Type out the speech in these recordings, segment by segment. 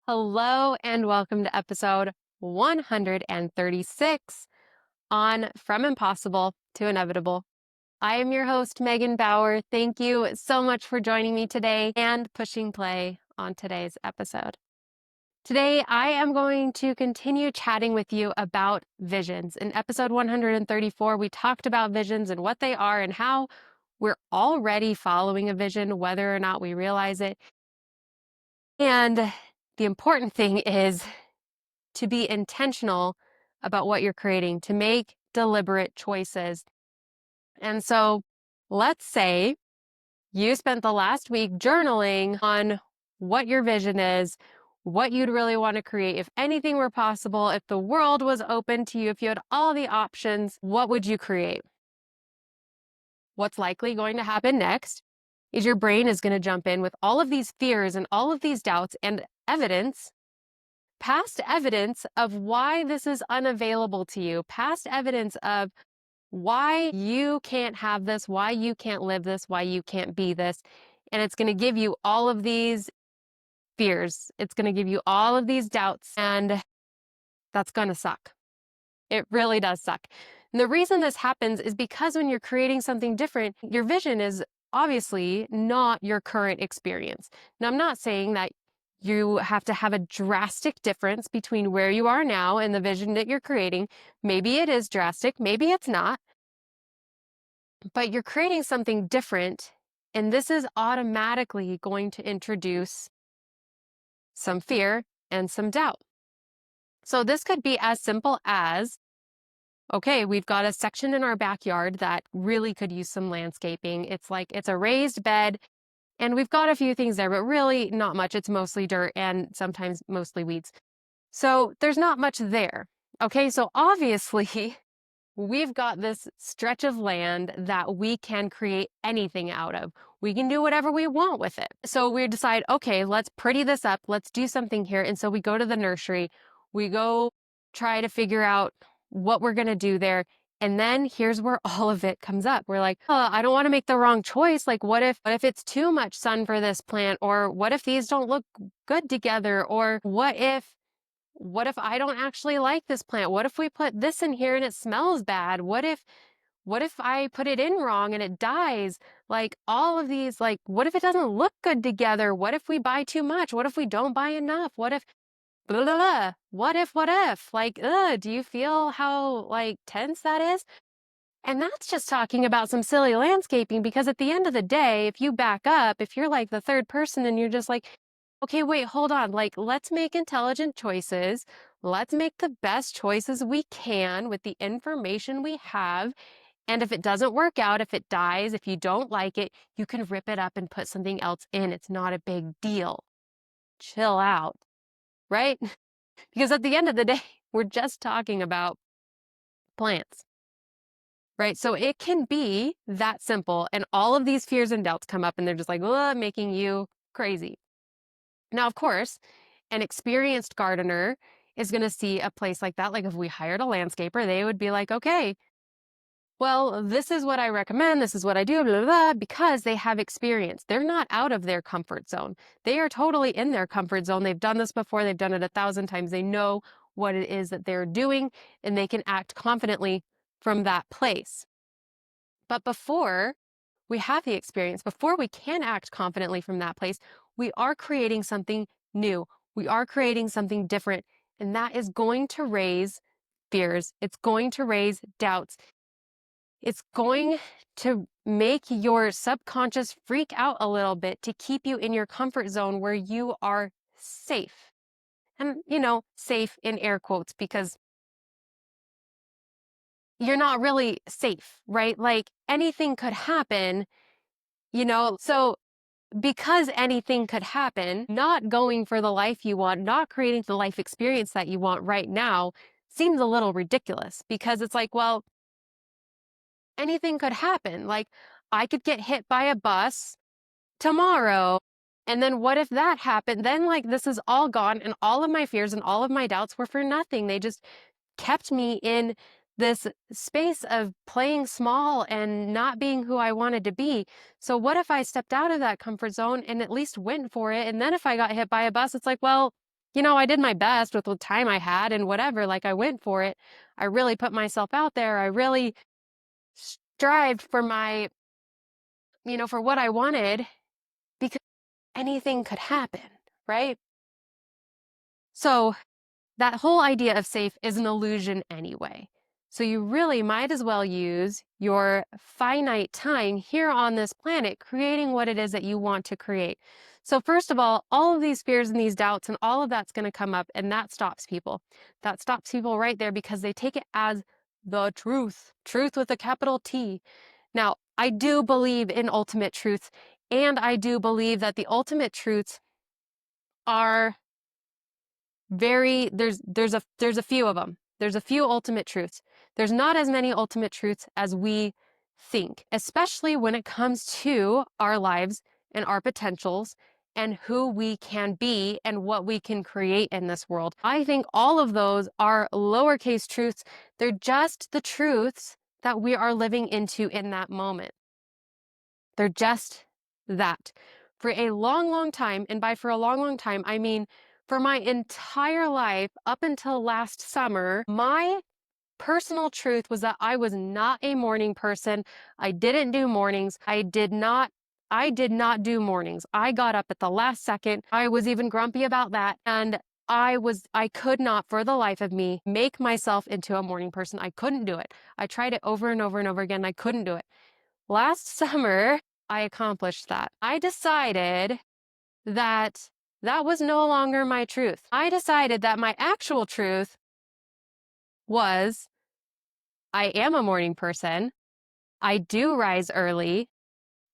Hello and welcome to episode 136 on From Impossible to Inevitable. I am your host, Megan Bauer. Thank you so much for joining me today and pushing play on today's episode. Today, I am going to continue chatting with you about visions. In episode 134, we talked about visions and what they are and how we're already following a vision, whether or not we realize it. And the important thing is to be intentional about what you're creating, to make deliberate choices. And so let's say you spent the last week journaling on what your vision is, what you'd really want to create. If anything were possible, if the world was open to you, if you had all the options, what would you create? What's likely going to happen next is your brain is going to jump in with all of these fears and all of these doubts and evidence, past evidence of why this is unavailable to you, past evidence of why you can't have this, why you can't live this, why you can't be this. And it's going to give you all of these fears. It's going to give you all of these doubts, and that's going to suck. It really does suck. And the reason this happens is because when you're creating something different, your vision is obviously not your current experience. Now, I'm not saying that you have to have a drastic difference between where you are now and the vision that you're creating. Maybe it is drastic, maybe it's not, but you're creating something different, and this is automatically going to introduce some fear and some doubt. So this could be as simple as, okay, we've got a section in our backyard that really could use some landscaping. It's a raised bed, and we've got a few things there, but really not much. It's mostly dirt and sometimes mostly weeds. So there's not much there. Okay, so obviously we've got this stretch of land that we can create anything out of. We can do whatever we want with it. So we decide, okay, let's pretty this up. Let's do something here. And so we go to the nursery. We go try to figure out what we're going to do there. And then here's where all of it comes up. We're like, oh, I don't want to make the wrong choice. Like, what if it's too much sun for this plant? Or what if these don't look good together? Or what if I don't actually like this plant? What if we put this in here and it smells bad? What if I put it in wrong and it dies? Like all of these, like, what if it doesn't look good together? What if we buy too much? What if we don't buy enough? What if blah, blah, blah. What if? Like, do you feel how like tense that is? And that's just talking about some silly landscaping, because at the end of the day, if you back up, if you're like the third person and you're just like, okay, wait, hold on. Like, let's make intelligent choices. Let's make the best choices we can with the information we have. And if it doesn't work out, if it dies, if you don't like it, you can rip it up and put something else in. It's not a big deal. Chill out, right? Because at the end of the day, we're just talking about plants, right? So it can be that simple. And all of these fears and doubts come up and they're just like, making you crazy. Now, of course, an experienced gardener is going to see a place like that. Like if we hired a landscaper, they would be like, okay, well, this is what I recommend. This is what I do, blah, blah, blah, because they have experience. They're not out of their comfort zone. They are totally in their comfort zone. They've done this before. They've done it 1,000 times. They know what it is that they're doing, and they can act confidently from that place. But before we have the experience, before we can act confidently from that place, we are creating something new. We are creating something different, and that is going to raise fears. It's going to raise doubts. It's going to make your subconscious freak out a little bit to keep you in your comfort zone where you are safe. And, safe in air quotes, because you're not really safe, right? Like anything could happen, so because anything could happen, not going for the life you want, not creating the life experience that you want right now seems a little ridiculous, because it's like, well, anything could happen. Like I could get hit by a bus tomorrow. And then what if that happened? Then like this is all gone, and all of my fears and all of my doubts were for nothing. They just kept me in this space of playing small and not being who I wanted to be. So what if I stepped out of that comfort zone and at least went for it? And then if I got hit by a bus, it's like, well, I did my best with the time I had and whatever, like I went for it. I really put myself out there. I really strived for for what I wanted because anything could happen, right? So that whole idea of safe is an illusion anyway. So you really might as well use your finite time here on this planet creating what it is that you want to create. So first of all of these fears and these doubts and all of that's going to come up, and that stops people. That stops people right there because they take it as the truth with a capital T. Now, I do believe in ultimate truths, and I do believe that the ultimate truths are there's a few of them. There's a few ultimate truths. There's not as many ultimate truths as we think, especially when it comes to our lives and our potentials and who we can be and what we can create in this world. I think all of those are lowercase truths. They're just the truths that we are living into in that moment. They're just that. For a long, long time, and by for a long, long time, I mean for my entire life up until last summer, my personal truth was that I was not a morning person. I didn't do mornings. I did not do mornings. I got up at the last second. I was even grumpy about that. And I could not for the life of me make myself into a morning person. I couldn't do it. I tried it over and over and over again. I couldn't do it. Last summer, I accomplished that. I decided that that was no longer my truth. I decided that my actual truth was I am a morning person. I do rise early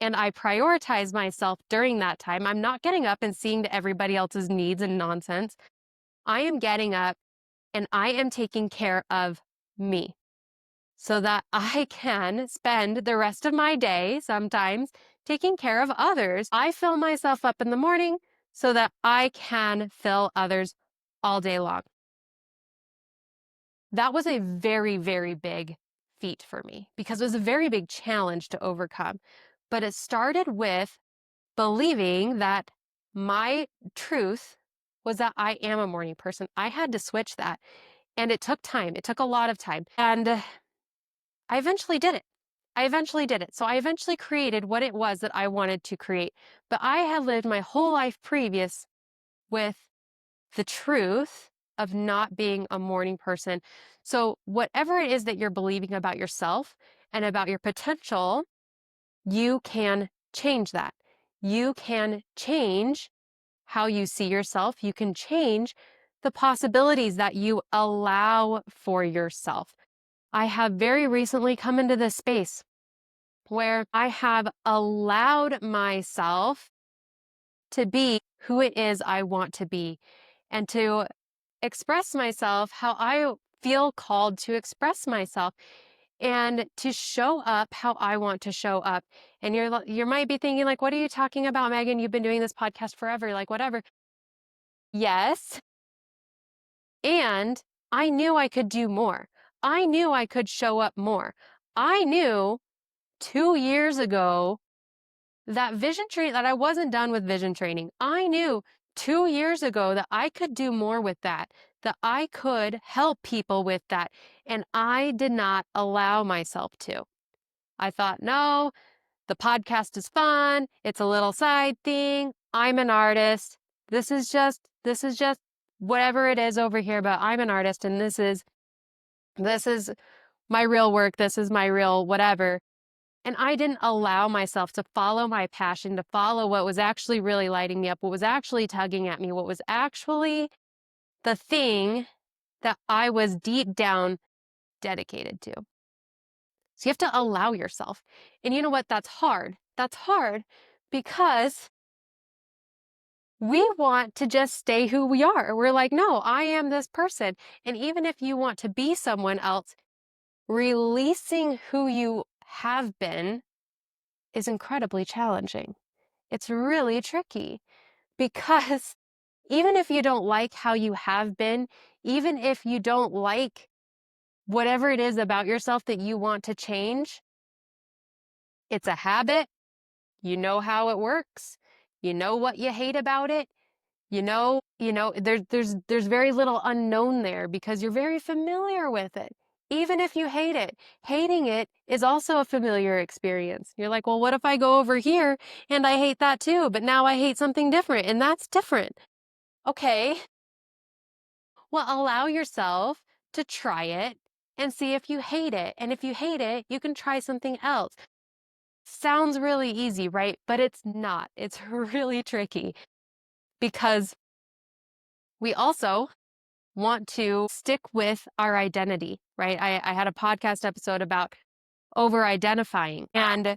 and I prioritize myself during that time. I'm not getting up and seeing to everybody else's needs and nonsense. I am getting up and I am taking care of me so that I can spend the rest of my day sometimes taking care of others. I fill myself up in the morning so that I can fill others all day long. That was a very, very big feat for me because it was a very big challenge to overcome. But it started with believing that my truth was that I am a morning person. I had to switch that. And it took time. It took a lot of time. And I eventually did it. So I eventually created what it was that I wanted to create. But I had lived my whole life previous with the truth of not being a morning person. So whatever it is that you're believing about yourself and about your potential, you can change that. You can change how you see yourself. You can change the possibilities that you allow for yourself. I have very recently come into this space where I have allowed myself to be who it is I want to be and to express myself how I feel called to express myself and to show up how I want to show up. And you might be thinking like, what are you talking about, Megan? You've been doing this podcast forever, like whatever. Yes. And I knew I could do more. I knew I could show up more. I knew 2 years ago that I wasn't done with vision training. I knew 2 years ago that I could do more with that I could help people with that. And I did not allow myself to. I thought, no, the podcast is fun. It's a little side thing. I'm an artist. This is just whatever it is over here, but I'm an artist and this is my real work. This is my real whatever. And I didn't allow myself to follow my passion, to follow what was actually really lighting me up, what was actually tugging at me, what was actually the thing that I was deep down dedicated to. So you have to allow yourself. And you know what? That's hard. That's hard because we want to just stay who we are. We're like, no, I am this person. And even if you want to be someone else, releasing who you have been is incredibly challenging. It's really tricky because even if you don't like how you have been, even if you don't like whatever it is about yourself that you want to change, it's a habit. You know how it works. You know what you hate about it. there's very little unknown there because you're very familiar with it. Even if you hate it, hating it is also a familiar experience. You're like, well, what if I go over here and I hate that too, but now I hate something different and that's different? Okay, well, allow yourself to try it and see if you hate it. And if you hate it, you can try something else. Sounds really easy, right? But it's not. It's really tricky because we also want to stick with our identity, right? I had a podcast episode about over identifying, and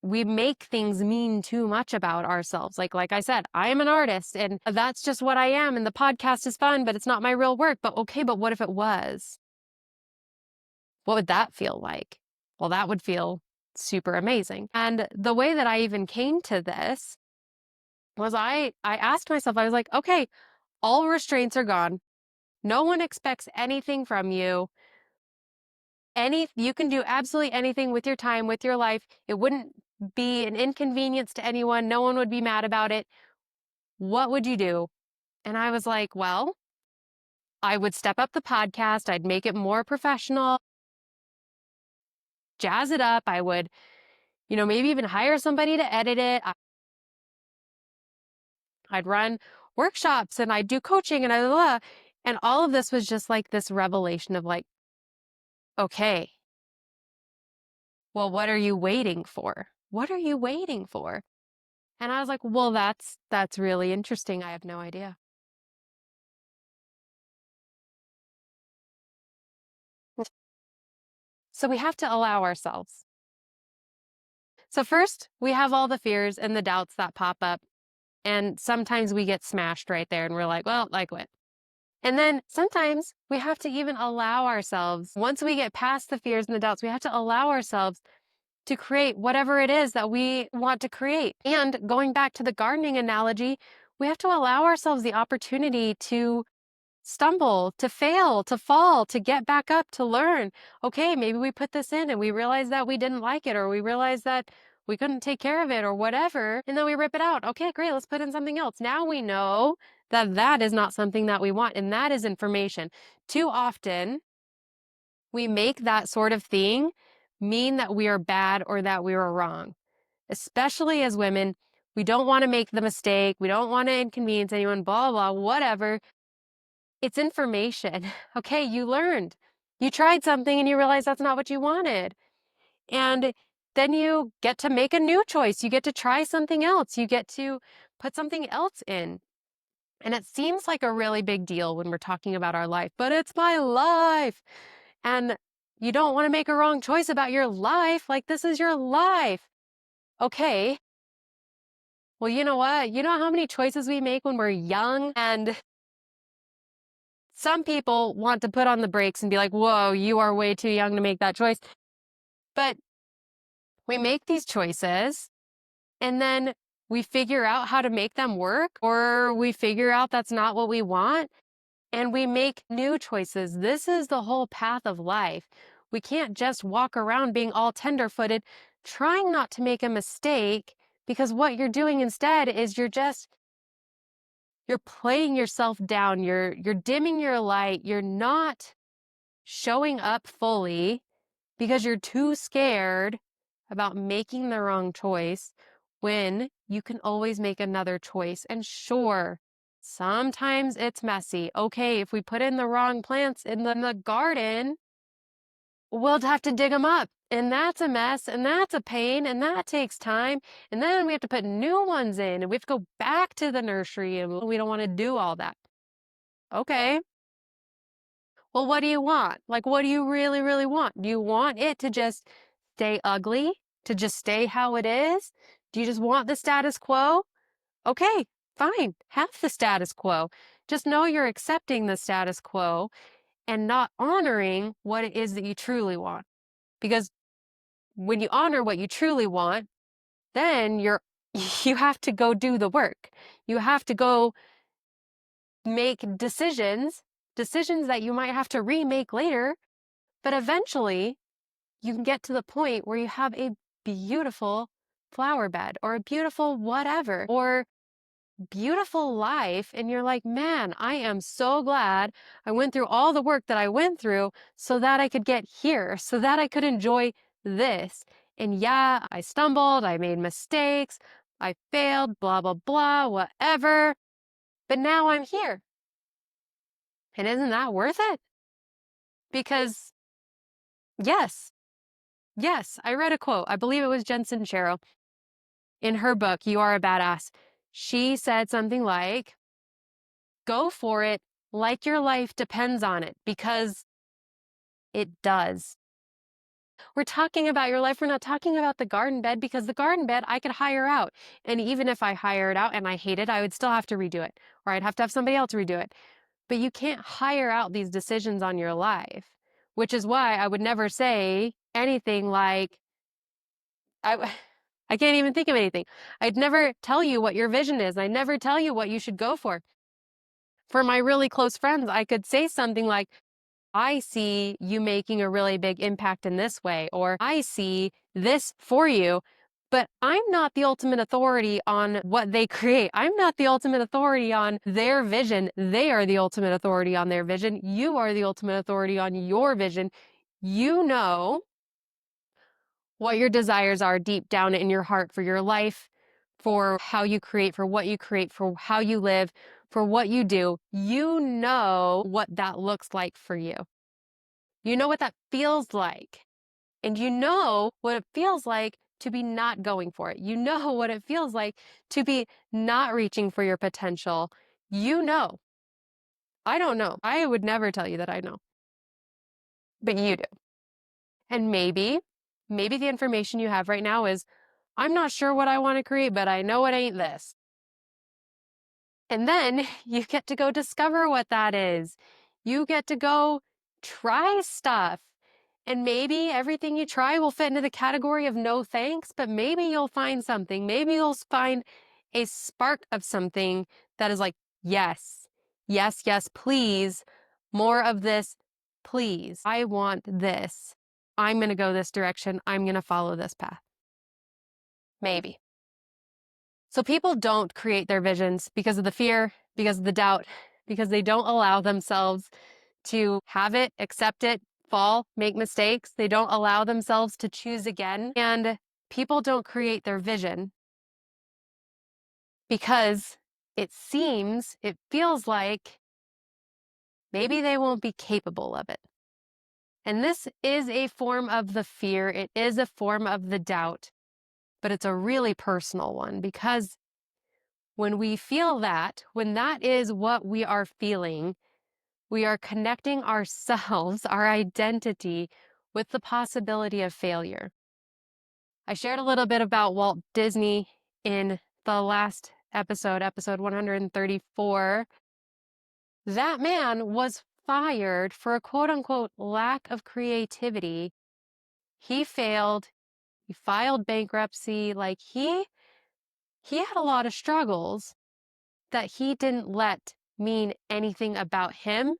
we make things mean too much about ourselves. Like I said, I am an artist and that's just what I am. And the podcast is fun, but it's not my real work. But okay, but what if it was? What would that feel like? Well, that would feel super amazing. And the way that I even came to this was I asked myself, I was like, okay, all restraints are gone. No one expects anything from you. You can do absolutely anything with your time, with your life. It wouldn't be an inconvenience to anyone. No one would be mad about it. What would you do? And I was like, well, I would step up the podcast. I'd make it more professional, jazz it up. I would, maybe even hire somebody to edit it. I'd run workshops and I'd do coaching and all of this was just like this revelation of like, okay, well, what are you waiting for? What are you waiting for? And I was like, well, that's really interesting. I have no idea. So we have to allow ourselves. So first, we have all the fears and the doubts that pop up. And sometimes we get smashed right there and we're like, well, I quit. And then sometimes we have to even allow ourselves, once we get past the fears and the doubts, we have to allow ourselves to create whatever it is that we want to create. And going back to the gardening analogy, we have to allow ourselves the opportunity to stumble, to fail, to fall, to get back up, to learn. Okay, maybe we put this in and we realized that we didn't like it, or we realized that we couldn't take care of it or whatever, and then we rip it out. Okay, great, let's put in something else. Now we know that that is not something that we want, and that is information. Too often, we make that sort of thing mean that we are bad or that we are wrong. Especially as women, we don't want to make the mistake. We don't want to inconvenience anyone, blah, blah, whatever. It's information. Okay, you learned. You tried something and you realized that's not what you wanted. And then you get to make a new choice. You get to try something else. You get to put something else in. And it seems like a really big deal when we're talking about our life, but it's my life. And you don't want to make a wrong choice about your life. Like, this is your life. Okay. Well, you know what? You know how many choices we make when we're young? And some people want to put on the brakes and be like, whoa, you are way too young to make that choice. But we make these choices and then we figure out how to make them work, or we figure out that's not what we want and we make new choices. This is the whole path of life. We can't just walk around being all tender-footed, trying not to make a mistake, because what you're doing instead is you're playing yourself down. You're dimming your light. You're not showing up fully because you're too scared about making the wrong choice when you can always make another choice. And sure, sometimes it's messy. Okay, if we put in the wrong plants in the garden, we'll have to dig them up. And that's a mess, and that's a pain, and that takes time. And then we have to put new ones in, and we have to go back to the nursery, and we don't want to do all that. Okay, well, what do you want? Like, what do you really, really want? Do you want it to just stay ugly, to just stay how it is? Do you just want the status quo? Okay, fine, have the status quo. Just know you're accepting the status quo and not honoring what it is that you truly want. Because when you honor what you truly want, then you have to go do the work. You have to go make decisions that you might have to remake later, but eventually you can get to the point where you have a beautiful flower bed or a beautiful whatever, or beautiful life. And you're like, man, I am so glad I went through all the work that I went through so that I could get here, so that I could enjoy this. And yeah, I stumbled, I made mistakes, I failed, blah, blah, blah, whatever. But now I'm here. And isn't that worth it? Because yes, yes, I read a quote. I believe it was Jen Sincero in her book, You Are a Badass. She said something like, go for it like your life depends on it, because it does. We're talking about your life. We're not talking about the garden bed, because the garden bed I could hire out. And even if I hire it out and I hate it, I would still have to redo it, or I'd have to have somebody else redo it. But you can't hire out these decisions on your life, which is why I would never say anything like, I, I can't even think of anything. I'd never tell you what your vision is. I never tell you what you should go for. For my really close friends, I could say something like, I see you making a really big impact in this way, or I see this for you, but I'm not the ultimate authority on what they create. I'm not the ultimate authority on their vision. They are the ultimate authority on their vision. You are the ultimate authority on your vision. You know what your desires are deep down in your heart for your life, for how you create, for what you create, for how you live, for what you do. You know what that looks like for you. You know what that feels like. And you know what it feels like to be not going for it. You know what it feels like to be not reaching for your potential. You know. I don't know. I would never tell you that I know. But you do. And maybe the information you have right now is, I'm not sure what I want to create, but I know it ain't this. And then you get to go discover what that is. You get to go try stuff. And maybe everything you try will fit into the category of no thanks, but maybe you'll find something. Maybe you'll find a spark of something that is like, yes, yes, yes, please. More of this, please. I want this. I'm going to go this direction. I'm going to follow this path. Maybe. So people don't create their visions because of the fear, because of the doubt, because they don't allow themselves to have it, accept it, fall, make mistakes. They don't allow themselves to choose again. And people don't create their vision because it feels like maybe they won't be capable of it. And this is a form of the fear. It is a form of the doubt, but it's a really personal one, because when we feel that, when that is what we are feeling, we are connecting ourselves, our identity, with the possibility of failure. I shared a little bit about Walt Disney in the last episode, episode 134. That man was fired for a quote unquote lack of creativity. He failed. He filed bankruptcy. Like he had a lot of struggles that he didn't let mean anything about him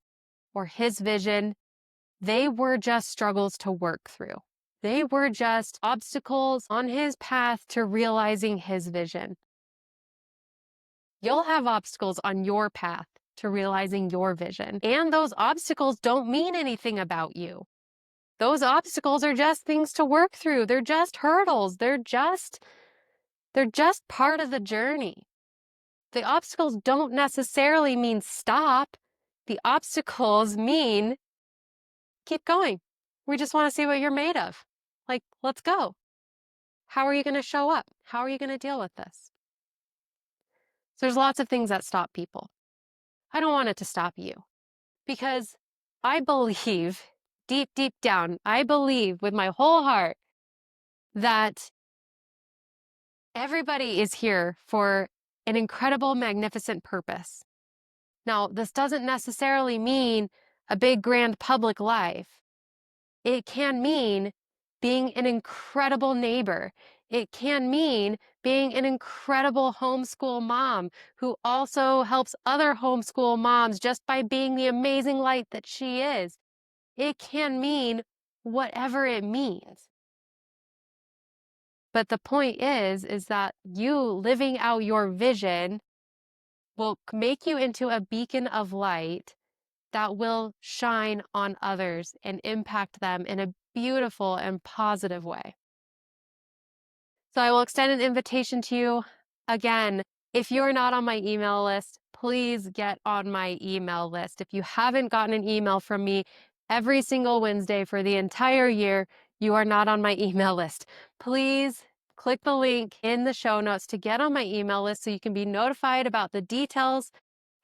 or his vision. They were just struggles to work through. They were just obstacles on his path to realizing his vision. You'll have obstacles on your path to realizing your vision. And those obstacles don't mean anything about you. Those obstacles are just things to work through. They're just hurdles. They're just part of the journey. The obstacles don't necessarily mean stop. The obstacles mean keep going. We just want to see what you're made of. Like, let's go. How are you going to show up? How are you going to deal with this? So there's lots of things that stop people. I don't want it to stop you, because I believe deep, deep down, I believe with my whole heart that everybody is here for an incredible, magnificent purpose. Now, this doesn't necessarily mean a big, grand public life. It can mean being an incredible neighbor. It can mean being an incredible homeschool mom who also helps other homeschool moms just by being the amazing light that she is. It can mean whatever it means. But the point is that you living out your vision will make you into a beacon of light that will shine on others and impact them in a beautiful and positive way. So I will extend an invitation to you. Again, if you're not on my email list, please get on my email list. If you haven't gotten an email from me every single Wednesday for the entire year, you are not on my email list. Please click the link in the show notes to get on my email list so you can be notified about the details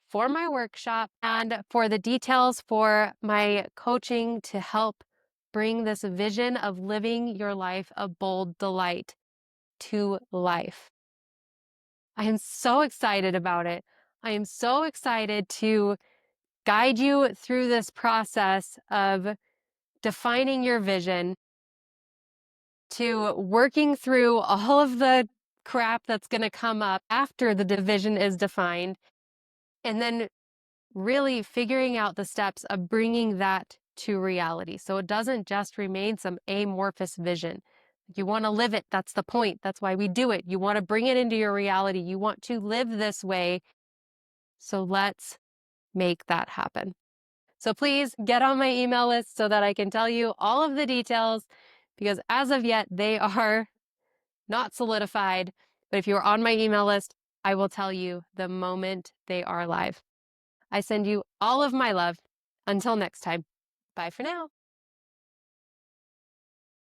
for my workshop and for the details for my coaching to help bring this vision of living your life of bold delight to life. I am so excited about it. I am so excited to guide you through this process of defining your vision, to working through all of the crap that's going to come up after the vision is defined, and then really figuring out the steps of bringing that to reality. So it doesn't just remain some amorphous vision. You want to live it. That's the point. That's why we do it. You want to bring it into your reality. You want to live this way. So let's make that happen. So please get on my email list so that I can tell you all of the details, because as of yet, they are not solidified. But if you're on my email list, I will tell you the moment they are live. I send you all of my love. Until next time, bye for now.